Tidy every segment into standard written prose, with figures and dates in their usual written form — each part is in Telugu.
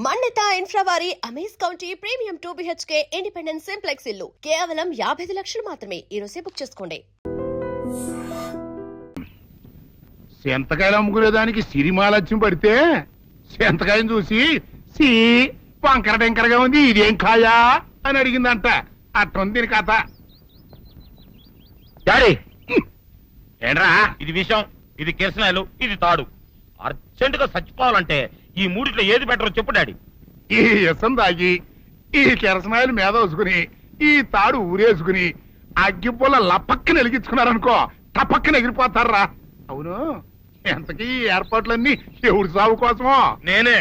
మన్నిత ఇన్ఫ్రా వారి amaze county premium 2 BHK independent simplex ఇల్లు కేవలం 55 లక్షలు మాత్రమే. ఈ రోజే బుక్ చేసుకోండి. సెంతకాయలు అమ్ముకునేదానికి సిరిమాలత్యం పడితే సెంతకాయని చూసి సి వంకర టెంకరగా ఉంది, ఇదేం కాయా అని అడిగిందంట. అట్టుంది దీని కథ. డాడీ ఏంట్రా ఇది విషయం, ఇది కిరసనాయలు, ఇది తాడు. అర్జెంట్ గా చచ్చిపోవాలంటే ఈ మూడిట్లో ఏది బెటర్ చెప్పు డాడీ. ఈ ఇసం తాగి ఈ కిరసనాయలు మీద వేసుకుని ఈ తాడు ఊరేసుకుని అగ్గిపూల లపక్కన వెలిగించుకున్నారనుకో టపక్కన ఎగిరిపోతారా. అవును, ఎంతకీ ఈ ఏర్పాట్లన్నీ ఎవరి సాగు కోసమో? నేనే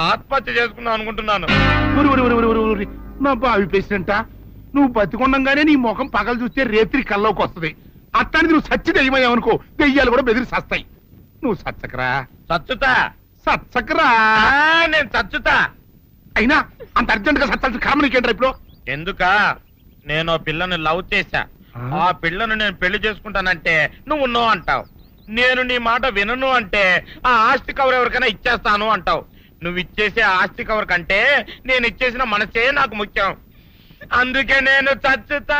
ఆత్మహత్య చేసుకుందాం అనుకుంటున్నాను. ఊరి ఊరి ఊరి ఊరి ఊరి నా బావి పేసినంట. నువ్వు బతికొండంగానే నీ ముఖం పగలు చూస్తే రేత్రి కల్లోకి వస్తుంది. అట్టానికి నువ్వు సచ్చి దెయ్యమయ్యావనుకో దెయ్యాలు కూడా బెదిరి సస్తాయి. నువ్వు సచ్చకరా చచ్చుతా, సచ్చకరా. నేను చచ్చుతా. అయినా అంత అర్జెంట్ గా సచ్చాల్సిన కారణం నీకేంట్రా ఇప్పుడు? ఎందుక నేను ఆ పిల్లని లవ్ చేశా. ఆ పిల్లను నేను పెళ్లి చేసుకుంటానంటే నువ్వు నో అంటావు. నేను నీ మాట వినను అంటే ఆ ఆస్తి కవర్ ఎవరికైనా ఇచ్చేస్తాను అంటావు. నువ్వు ఇచ్చేసే ఆస్తి కవర్ కంటే నేను ఇచ్చేసిన మనసే నాకు ముఖ్యం. అందుకే నేను చచ్చుతా.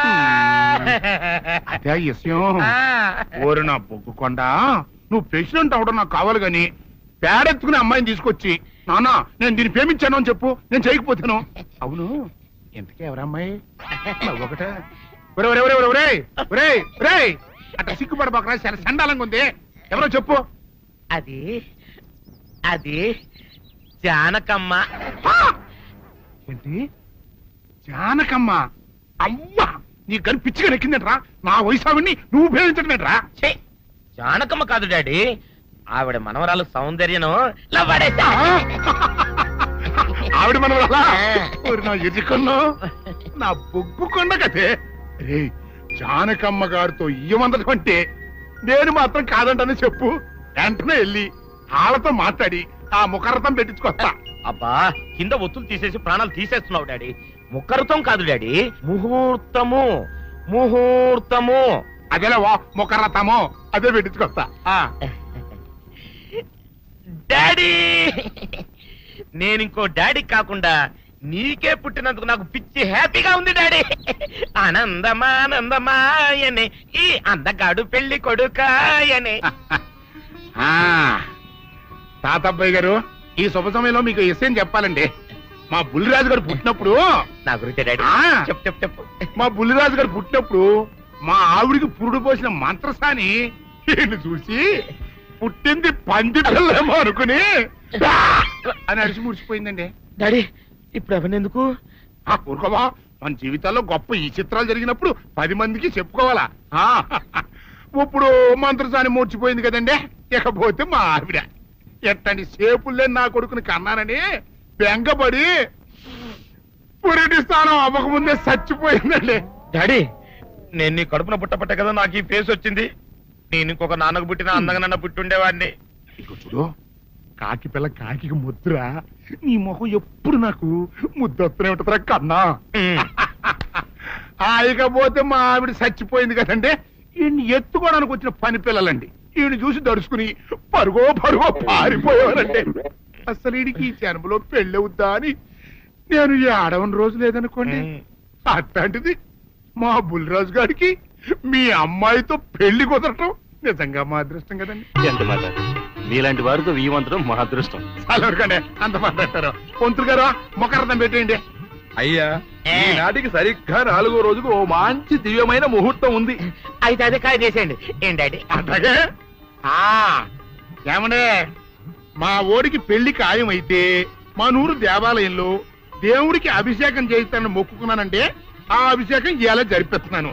అదే విషయం. ఓరు నా బొగ్గుకొండ, నువ్వు ప్రెసిడెంట్ అవడం నాకు కావాలి గాని పేడెత్తుకునే అమ్మాయిని తీసుకొచ్చి నాన్న నేను దీన్ని ప్రేమించాను అని చెప్పు, నేను చేయకపోతాను. అవును, ఎంతకే ఎవరమ్మాయి? ఒకటే అట్లా సిగ్గుపడబాకరా, చాలా సండాలంగా ఉంది. ఎవరో చెప్పు. అది అది జానకమ్మ. ఏంటి జానకమ్మ? అమ్మా, నీ గని పిచ్చిగా నెక్కిందంట్రా. నా వయసు ఆవిడ్ని నువ్వు ప్రేమించడమేట్రా? జానకమ్మ కాదు డాడీ, ఆవిడ మనవరాలు సౌందర్యను ఆవిడ మనవరాలా? నా ఎదుకున్నా నా బొగ్గుకొండ కదే. రే, జానకమ్మ గారితో ఇయ్యమందడం అంటే నేను మాత్రం కాదంటని చెప్పు. వెంటనే వెళ్ళి వాళ్ళతో మాట్లాడి ఆ ముఖరథం పెట్టించుకొస్తా. అబ్బా, కింద ఒత్తులు తీసేసి ప్రాణాలు తీసేస్తున్నావు డాడీ. ముఖరథం కాదు డాడీ, ముహూర్తము. ముహూర్తము అదేలా ముఖరథము, అదే పెట్టించుకొస్తా. డాడీ, నేను ఇంకో డాడీ కాకుండా నీకే పుట్టినందుకు నాకు పిచ్చి హ్యాపీగా ఉంది డాడీ. ఆనందమానందమాయనే ఈ అందగాడు పెళ్లి కొడుకాయనే. తాతబ్బాయి గారు, ఈ శుభ సమయంలో మీకు విషయం చెప్పాలండి. మా బుల్లిరాజు గారు పుట్టినప్పుడు నా గురించి డాడీ చెప్పు చెప్పు చెప్పు. మా బుల్లిరాజు గారు పుట్టినప్పుడు మా ఆవిడికి పురుడు పోసిన మంత్రసాని ఈయన చూసి పుట్టింది పంది పిల్లేమో అనుకుని అని అడిచి ముడిచిపోయిందండి. డాడీ ఇప్పుడు అవన్నీ ఎందుకు? ఊరుకోవా, మన జీవితాల్లో గొప్ప ఈ చిత్రాలు జరిగినప్పుడు 10 మందికి చెప్పుకోవాలా. ఇప్పుడు మంత్రసాని మూర్చిపోయింది కదండి. ఇకపోతే మా ఆవిడ ఎట్టండి సేపుల్లే నా కొడుకుని కన్నానని బెంగపడి పురిటి స్థానం అవ్వకముందే చచ్చిపోయిందండి. డాడీ, నేను నీ కడుపున పుట్టపట్టే కదా నాకు ఈ ఫేస్ వచ్చింది. నేను ఇంకొక నాన్నకు పుట్టిన అందంగా నన్ను పుట్టుండేవాడిని. ఇక చూడు, కాకి పిల్ల కాకి ముద్ర, నీ మొహం ఎప్పుడు నాకు ముద్దొస్తూనే ఉంటుందిరా కన్నా. ఇకపోతే మా ఆవిడ చచ్చిపోయింది కదండి. ఈయన్ని ఎత్తుకోవడానికి వచ్చిన పని పిల్లలండి ఈయన చూసి దడుచుకుని పరుగో పారిపోయేవారండి. అసలు ఈడికి ఈ జన్మలో పెళ్ళవుద్దా అని నేను ఏడవని రోజు లేదనుకోండి. అట్లాంటిది మా బుల్లిరాజు గారికి మీ అమ్మాయితో పెళ్లి కుదరటం నిజంగా మా అదృష్టం కదండి. ఎంత మాట, మీలాంటి వారితో వీయమంతరం మా అదృష్టం. చాలవరకండి అంత మాట్లాడతారు. పొంతులు గారు మొకరథం పెట్టేయండి. అయ్యా, ఈనాటికి సరిగ్గా 4వ రోజుకు ఓ మంచి దివ్యమైన ముహూర్తం ఉంది. అయితే అదే కాయ చేసేయండి. ఏం డాడీ? అట్లాగే. ఏమండే, మా ఓడికి పెళ్లి ఖాయం అయితే మా నూరు దేవాలయంలో దేవుడికి అభిషేకం చేయిస్తానని మొక్కుకున్నానంటే ఆ అభిషేకం ఇలా జరిపిస్తున్నాను.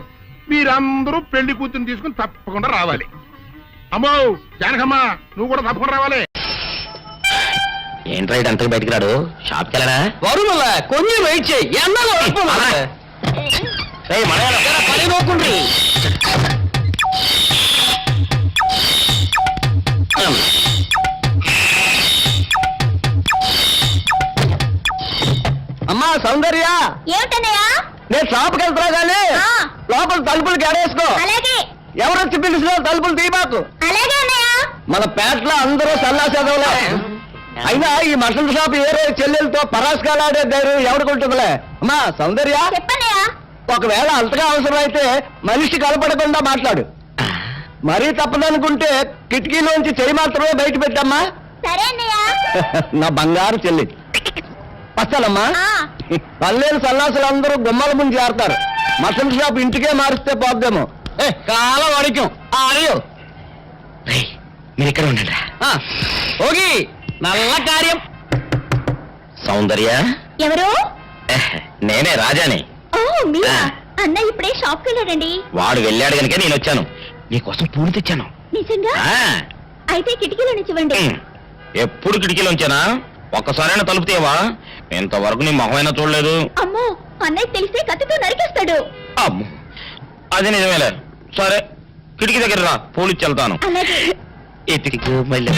మీరందరూ పెళ్లి కూతురు తీసుకుని తప్పకుండా రావాలి. అమ్మో జానకమ్మ, నువ్వు కూడా తప్పకుండా రావాలి. ఏంట్రా అంతకు బయటికి రాడు? షాప్కి వెళ్ళనా? కొంచెం వెయిట్ చేయి. అమ్మా సౌందర్య, ఏమిటన్నయ్యా? నేను షాప్కి వెళ్తున్నా గానీ లోపల తలుపులు గడేసుకో. అలాగే. ఎవరొచ్చి పిలిచినా తలుపులు తీయబాకు. అలాగే అన్నయ్య. మన పేటలో అందరూ సల్లాసేదవులే. అయినా ఈ మటన్ షాప్ ఏ రోజు చెల్లెలతో పరాస్కాలాడే ధైర్యం ఎవరికుంటుందిలే. అమ్మా సౌందర్య, చెప్పనయ్యా. ఒకవేళ అంతగా అవసరమైతే మనిషి కలపడకుండా మాట్లాడు. మరీ తప్పదనుకుంటే కిటికీలోంచి చెయ్యి మాత్రమే బయట పెట్టమ్మా. సరే అన్నయ్య. నా బంగారు చెల్లి. వస్తానమ్మా. పల్లెలు సన్నాసులు అందరూ గుమ్మల ముందు చేరతారు. మటన్ షాప్ ఇంటికే మారిస్తే పోద్దేమో. కాలం అడికం అడియో మీరు ఇక్కడ ఉండండి. ఓగి నల్ల కార్యం. సౌందర్య ఎవరు? నేనే రాజాని. ఓ మీరా? అన్న ఇప్పుడే షాప్కి వెళ్ళాడండి. వాడు వెళ్ళాడు కనుక నేను వచ్చాను. నీకోసం పూలు తెచ్చాను. నిజంగా? అయితే కిటికీలో నుంచి ఇవ్వండి. ఎప్పుడు కిటికీలో ఉంచానా? ఒక్కసారైనా తలుపు తీయవా? ఇంతవరకు నీ మొహమైనా చూడలేదు. అమ్మో, అన్నయ్య తెలిస్తే కత్తితో నరికేస్తాడు. అమ్మో, అది నిజమేలే. సరే కిటికీ దగ్గర రా, పూలు ఇచ్చి వెళ్తాను. అలాగే. ఎతికి మళ్ళీ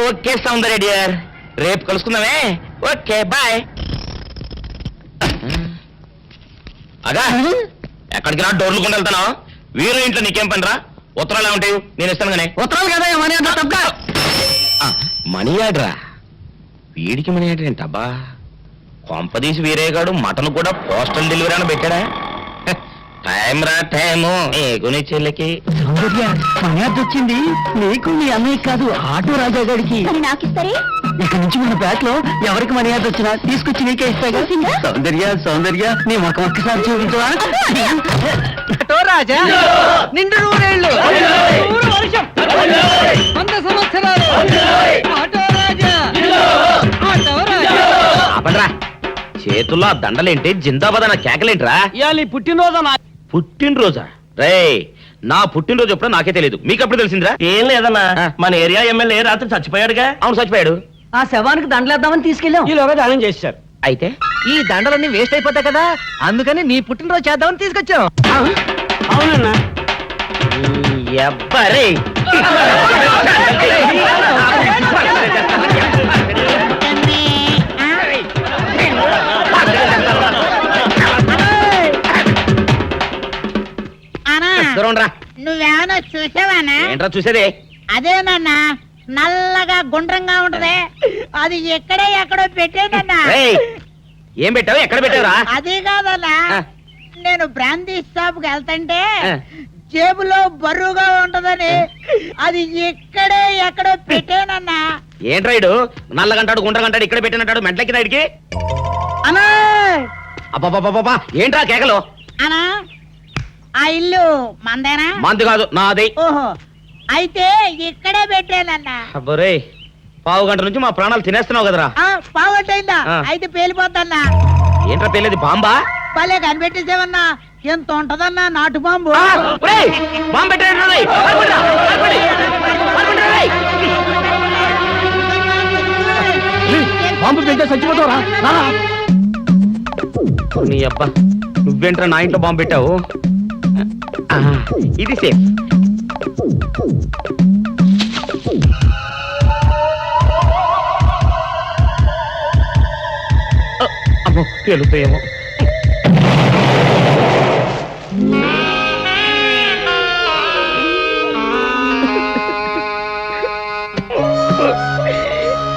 ఓకే సౌందర్య డియర్, రేపు కలుసుకుందామే. Okay bye. అగా ఎక్కడికి రా, డోర్లు కొండ వెళ్తాను. వీరు ఇంట్లో నీకేం పని రా? ఉత్తరాలు ఏమంటాయి? నేను ఇస్తాను కానీ. ఉత్తరాలు కదా మనీ ఆర్డర్. మనీ ఆర్డరా? వీడికి మనీ ఆర్డర్ ఏంటబ్బా? కొంపదీసి వీరేగాడు మటన్ కూడా పోస్టల్ డెలివరీ అని పెట్టాడా? టైం రా టైము నీకు చెల్లికి. మర్యాద వచ్చింది నీకు, నీ అన్నయ్య కాదు, ఆటో రాజా గారికి. మరి నాకు ఇస్తారే? ఇక్కడి నుంచి మన బ్యాట్ లో ఎవరికి మర్యాద వచ్చినా తీసుకొచ్చి నీకే ఇస్తాగా. సౌందర్య సౌందర్య నీ ముఖం ఒక్కసారి చూపించవా? ఆటో రాజా నిండు నూరేళ్ళు, నూరు వర్షం, 100 సంవత్సరాలు. ఆటో రాజా, ఆటో రాజా. ఆపండ్రా, చేతుల్లో ఆ దండలేంటి, జిందాబాద్ అన్న కేకలేంట్రా? ఇవాళ పుట్టినరోజు. పుట్టినరోజా? రే, నా పుట్టినరోజు ఎప్పుడో నాకే తెలియదు, మీకు ఎప్పుడు తెలిసిందిరా? ఏం లేదన్నా, మన ఏరియా ఎమ్మెల్యే రాత్రి చచ్చిపోయాడుగా. అవును చచ్చిపోయాడు. ఆ శవానికి దండలేద్దామని తీసుకెళ్ళాం. ఈలోగా దానం చేశారు. అయితే ఈ దండలన్నీ వేస్ట్ అయిపోతాయి కదా, అందుకని నీ పుట్టినరోజు చేద్దామని తీసుకొచ్చాం. అవునన్నా. ఎవ్వరే నువ్వేమన్నా చూసావానా? ఏంట్రా చూసేది? అదేనన్నా, నల్లగా గుండ్రంగా ఉంటది, అది ఎక్కడో పెట్టేనన్నా. ఏం పెట్టావు? ఎక్కడ పెట్టావురా? అది కాదన్నా, నేను బ్రాందీ షాప్ కి వెళ్తుంటే ఆ. జేబులో బరువుగా ఉంటదని అది ఎక్కడో పెట్టేనన్నా. ఏంట్రా ఇడు నల్లగంటాడు గుండ్రగంటాడు ఇక్కడ పెట్టినట్టాడు మెంట్లకి ఇడికి? అన్నా అబ్బాబాబాబా ఏంట్రా కేకలు? అన్నా, ఆ ఇల్లు మందేనా? మంది కాదు, నాది. ఓహో, అయితే ఇక్కడే పెట్టానన్నా. అబ్బరే, పావు గంట నుంచి మా ప్రాణాలు తినేస్తున్నావు కదరా. పావుగంటైందా? ఆ. అయితే పేలిపోద్దన్నా. ఏంట్రా పేలేది? బాంబా? భలే కనిపెట్టేసేవన్నా, ఎంత ఉంటదన్నా నాటు బాంబు. బాంబు పెట్టాడు. బాంబు పెట్టే చచ్చిపోతావురా. నీ అబ్బా, నువ్వేంట్రా నా ఇంట్లో బాంబు పెట్టావు? ఇది సేఫ్. అమ్మో, పేలుతాయేమో.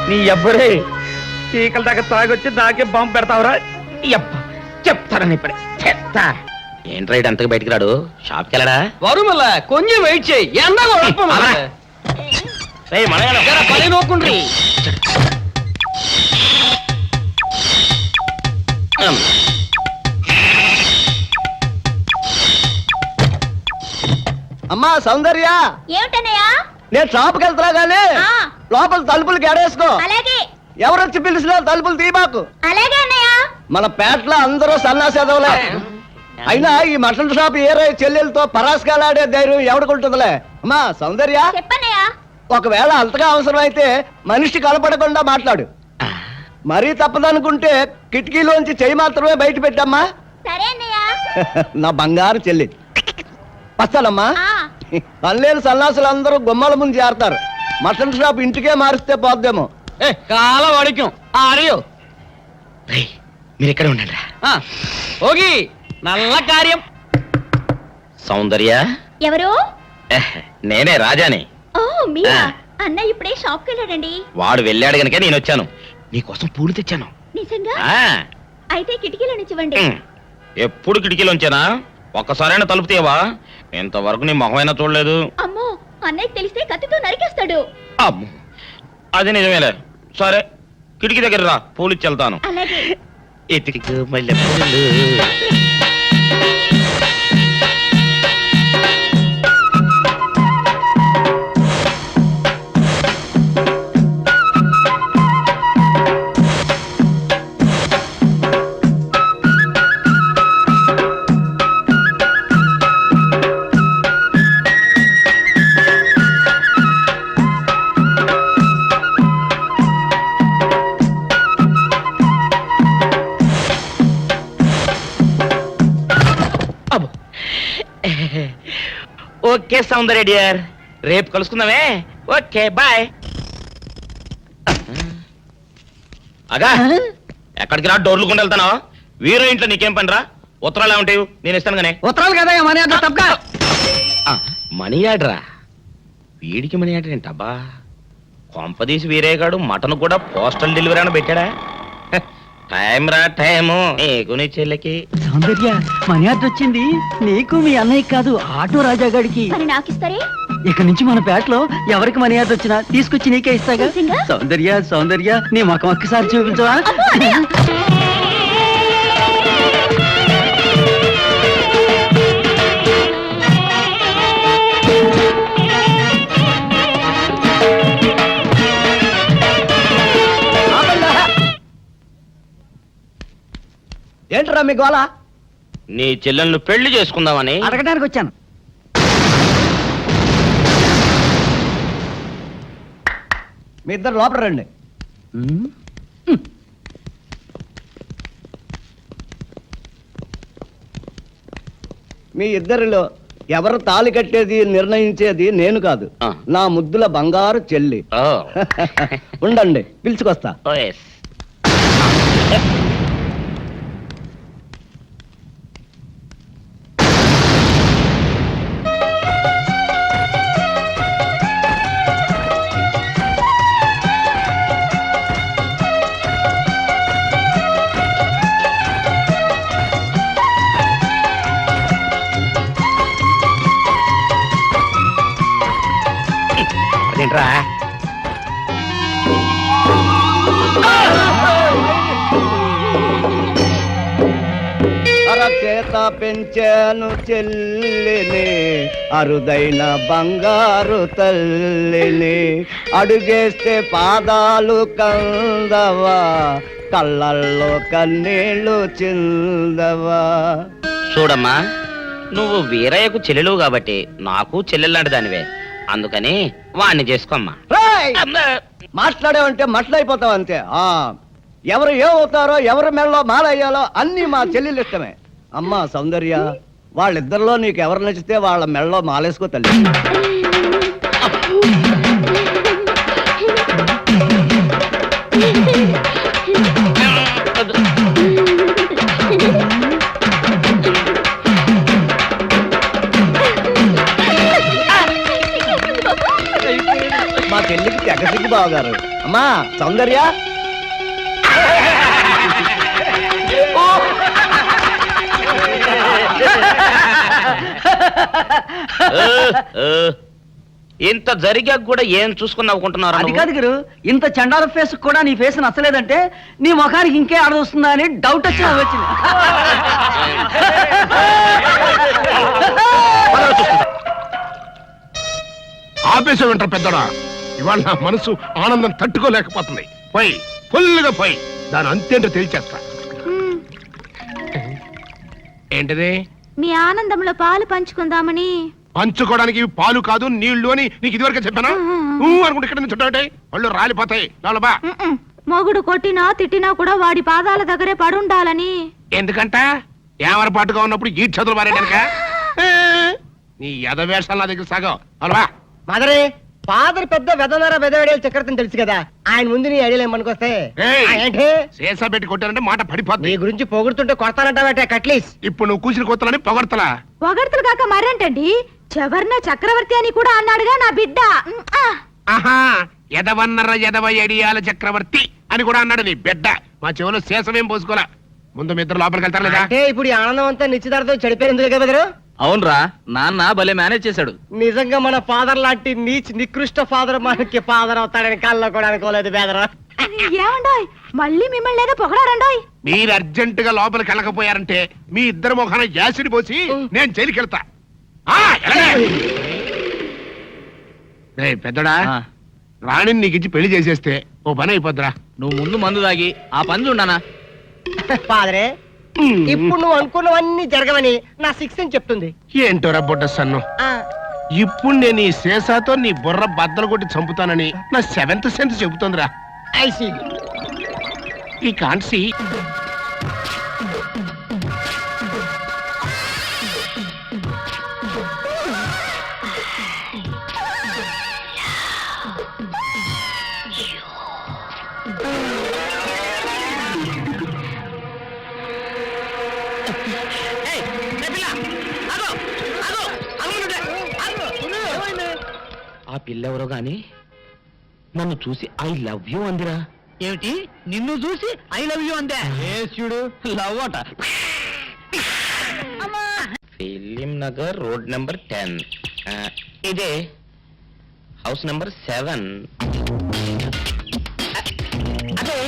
నీ ఎవ్వరే చీకల దాకా తాగొచ్చి నాకే బాంబు పెడతావురా? చెప్తారని ఇప్పుడే చెప్తా. ఏంట్రా ఇటు అంతకు బయటికి రాడు? షాప్కి వెళ్ళడా? వరుమల కొంచెం వెయిట్ చేయి, ఎండ పని నోకుండ్రి. అమ్మా సౌందర్య, ఏమిటన్నయ్యా? నేను షాప్కి వెళ్తున్నా గానీ లోపల తలుపులు గడేసుకో. అలాగే. ఎవరొచ్చి పిలిచినా తలుపులు తీయబాకు. అలాగే అన్నయ్య. మన పేటలో అందరూ సన్నాసేదవులే. అయినా ఈ మటన్ షాప్ ఏ రోజు చెల్లెలతో పరాస్కాలాడే ధైర్యం ఎవడుకుంటుందిలే. అమ్మా సౌందర్య, చెప్పన్నయ్యా. ఒకవేళ అంతగా అవసరమైతే మనిషి కనపడకుండా మాట్లాడు. మరీ తప్పదనుకుంటే కిటికీలోంచి చెయ్యి మాత్రమే బయట పెట్టమ్మా. సరే అన్నయ్య. నా బంగారు చెల్లి. వస్తానమ్మా. పల్లెలు సన్నాసులు అందరూ గుమ్మల ముందు చేరతారు. మటన్ షాప్ ఇంటికే మారిస్తే పోద్దేమో. కాల వాడికం ఆడియో మీరు ఎక్కడ ఉండండి. ఓగి నల్ల కార్యం. సౌందర్య, ఎవరు? నేనే రాజాని. ఓ మీరా? ఆ. అన్నయ్య ఇప్పుడే షాప్కి వెళ్ళాడండి. వాడు వెళ్ళాడు గనుక నేను వచ్చాను. నీకోసం పూలు తెచ్చాను. నిజంగా? ఆ, అయితే కిటికీలో నుంచి ఇవ్వండి. ఎప్పుడు కిటికీలోంచేనా? ఒక్కసారైనా తలుపు తీయవా? ఇంతవరకు నీ మొహమైనా చూడలేదు. అమ్మో, అన్నయ్య తెలిస్తే కత్తితో నరికేస్తాడు. అమ్మో, అది నిజమేలే. సరే, కిటికీ దగ్గర రా, పూలు ఇచ్చి వెళ్తాను. అలాగే. ఎతికి మల్లె పూలు. ఓకే సౌందర్య డియర్, రేపు కలుసుకుందామే. Okay bye. అగా ఎక్కడికి రా, డోర్లు కొండ వెళ్తానా? వీరో ఇంట్లో నీకేం పని రా? ఉత్తరాలు ఏమంటాయి? నేను ఇస్తాను గానే. ఉత్తరాలు కదా మనీ ఆర్డర్ తప్ప. మనీ ఆర్డరా? వీడికి మనీ ఆర్డర్ ఏంటబ్బా? కొంపదీసి వీరేగాడు మటన్ కూడా పోస్టల్ డెలివరీ అని పెట్టాడా? టైం రా టైము నీకు నీ చెల్లెకి. సౌందర్య, మనీ ఆర్డర్ వచ్చింది. నీకు మీ అన్నయ్య కాదు, ఆటో రాజా గారికి. మరి నాకిస్తారే? ఇక నుంచి మన పేటలో ఎవరికి మనీ ఆర్డర్ వచ్చినా తీసుకొచ్చి నీకే ఇస్తాగా. నిజంగా? సౌందర్య సౌందర్య, నీ ముఖం ఒక్కసారి చూపించవా? అమ్మో, అన్నయ్య. ఏంట్రా మీ గోళ? నీ చెల్లెలను పెళ్లి చేసుకుందామని. అడగడానికి వచ్చాను. మీ ఇద్దరు లోపల రండి. మీ ఇద్దరిలో ఎవరు తాళి కట్టేది నిర్ణయించేది నేను కాదు, ఆ. నా ముద్దుల బంగారు చెల్లి. ఓ. ఉండండి, పిలుచుకొస్తా. ఓ, yes. అదేంట్రా? అరచేత పెంచాను చెల్లిని, అరుదైన బంగారు తల్లిని. అడుగేస్తే పాదాలు కందవా, కళ్ళల్లో కన్నీళ్లు చిందవా. చూడమ్మా, నువ్వు వీరయ్యకు చెల్లెలు కాబట్టి నాకు చెల్లెల్లాంటి దానివే. అందుకని వాణ్ణి చేసుకోమ్మా. రేయ్! మాట్లాడేవంటే మట్లయిపోతావు అంతే. ఎవరు ఏమవుతారో, ఎవరి మెళ్ళలో మాలయ్యాలో అన్ని మా చెల్లెలు ఇష్టమే. అమ్మా సౌందర్య, వాళ్ళిద్దరిలో నీకు ఎవరు నచ్చితే వాళ్ళ మెళ్ళలో మాలేసుకో తల్లి. మా చెల్లికి తెగసిగ్గు బావగారు. అమ్మా సౌందర్య, ఇంత జరిగాక కూడా ఏం చూసుకుని నవ్వుకుంటున్నారు? అది కాదు గురు, ఇంత చండాల ఫేస్ కూడా నీ ఫేస్ నచ్చలేదంటే నీ ముఖానికి ఇంకే ఆడదొస్తుందా అని డౌట్ వచ్చి వచ్చింది. ఆపేసే వింటారు పెద్దడా. ఇవాళ నా మనసు ఆనందం తట్టుకోలేకపోతుంది. పోయి ఫుల్గా పోయి దాని అంతేంటో తేల్చేస్తా. ఏంటిది? మీ ఆనందంలో పాలు పంచుకుందామని పంచుకోవడానికి ఇవి పాలు కాదు నీళ్లు అని నీకు ఇదివరకే చెప్పానా అనుకుంటే ఇక్కడ నుంచి చుట్టాటే వాళ్ళు రాలిపోతాయి లోలబా. మొగుడు కొట్టినా తిట్టినా కూడా వాడి పాదాల దగ్గరే పడుండాలని. ఎందుకంట ఏమరపాటుగా ఉన్నప్పుడు ఈ చదువులు మారేడానిక నీ యథవేషాలు నా దగ్గర సాగవు లోలబా. మదరే ఫాదర్ పెద్ద వెదనర వెదవేడేలు చక్రవర్తిని తెలుసు కదా, ఆయన ముందు నీ ఐడియాలు ఏమనుకొస్తే ఏంటి శేషా పెట్టి కొట్టారంటే మాట పడిపోతుంది. నీ గురించి పొగుడుతుంటే కొడతానంటావటే కట్లీస్. ఇప్పుడు నువ్వు కూసిన కొత్తలని పొగడతలా. పొగడ్తలు కాక మరేంటండి, చెవర్న చక్రవర్తి అని కూడా అన్నాడుగా నా బిడ్డ. ఆహా ఎదవన్నర ఎదవ ఎడియాల చక్రవర్తి అని కూడా అన్నాడు నీ బిడ్డ. మా చెవులో శేషమేం పోసుకోలే. ముందు మీ ఇద్దరు లోపలికి వెళ్తారు లేదా? అంటే ఇప్పుడు ఈ ఆనందం అంతా నిశ్చితార్థం చెడిపోయింది కదా బెదరు. అవునరా, నాన్న భలే మేనేజ్ చేశాడు. నిజంగా మన ఫాదర్ లాంటి నికృష్ట ఫాదర్ మనకి ఫాదర్ అవుతాడని కళ్ళలో కూడా అనుకోలేదు బెదరు. ఏమండోయ్, మళ్ళీ మిమ్మల్ని ఏదో పొగడారండోయ్. మీరు అర్జెంట్ గా లోపలికి వెళ్ళకపోయారంటే మీ ఇద్దరు ముఖాన యాసిడ్ పోసి నేను జైలుకి వెళ్తా. పెద్దడా రాణిని నీకు ఇచ్చి పెళ్లి చేసేస్తే ఓ పని అయిపోద్దిరా. నువ్వు ముందు మందు తాగి ఆ పని చూడనా. ఫాదరే ఇప్పుడు నువ్వు అనుకున్నవన్నీ జరగవని నా సిక్స్ అని చెప్తుంది. ఏంటోరా బుడ్డ సన్ను, ఇప్పుడు నేను ఈ శేషాతో నీ బుర్ర బద్దలు కొట్టి చంపుతానని నా 7th సెన్స్ చెబుతోందిరా. ఐ సీ ఈ కాన్సీ ఆ పిల్లెవరో గాని నన్ను చూసి ఐ లవ్ యూ అందిరా. ఏమిటి, నిన్ను చూసి ఐ లవ్ యూ అందే? చూడు లవ్ అట. Film Nagar road number 10. ఇదే హౌస్ నెంబర్ 7. అదే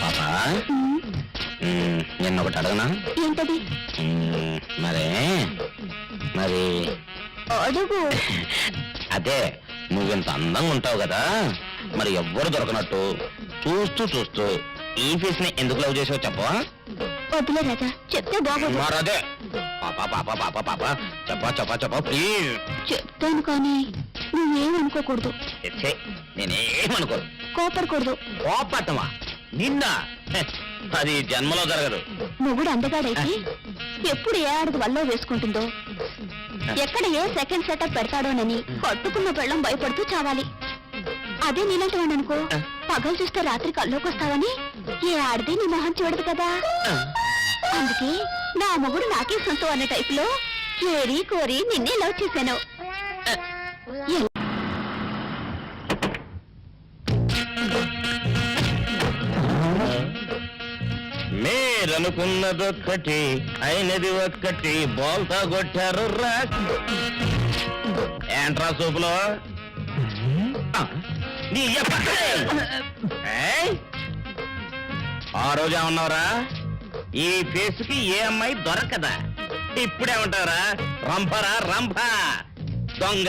పాపా, నిన్న ఒకటి అడగనా? ఏంటది? మరి అడుగు. అదే నువ్వింత అందంగా ఉంటావు కదా, మరి ఎవ్వరు దొరకనట్టు చూస్తూ ఈ ఫేస్ ని ఎందుకు లవ్ చేసావు చెప్పవా? వద్దులే రాజా, చెప్తే బాగోదు. మరదే చెప్పా ప్లీజ్. చెప్తాను కానీ నువ్వేమనుకోకూడదు. నేనేమనుకోను. కోపడకూడదు. కోపట్టమా నిన్న? అది జన్మలో జరగదు. మొగుడు అందగాడైతే ఎప్పుడు ఏ ఆడది వల్ల వేసుకుంటుందో, ఎక్కడ ఏ సెకండ్ సెటప్ పెడతాడోనని పట్టుకున్న పెళ్ళం భయపడుతూ చావాలి. అదే నీలాంటి వాడు అనుకో, పగలు చూస్తే రాత్రి కల్లోకి వస్తావని ఏ ఆడది నీ మొహం చూడదు కదా. అందుకే నా మొగుడు నాకే సొంతం అనే టైపులో ఏరి కోరి నిన్నే లవ్ చేశాను. మీరనుకున్నదొక్కటి అయినది ఒక్కటి, బోల్తా కొట్టారు రా. ఏంట్రా సూపులో ఆ రోజు ఏమన్నావురా? ఈ ఫేస్కి ఏ అమ్మాయి దొరకదా. ఇప్పుడేమంటారా? రంభరా రంభ దొంగ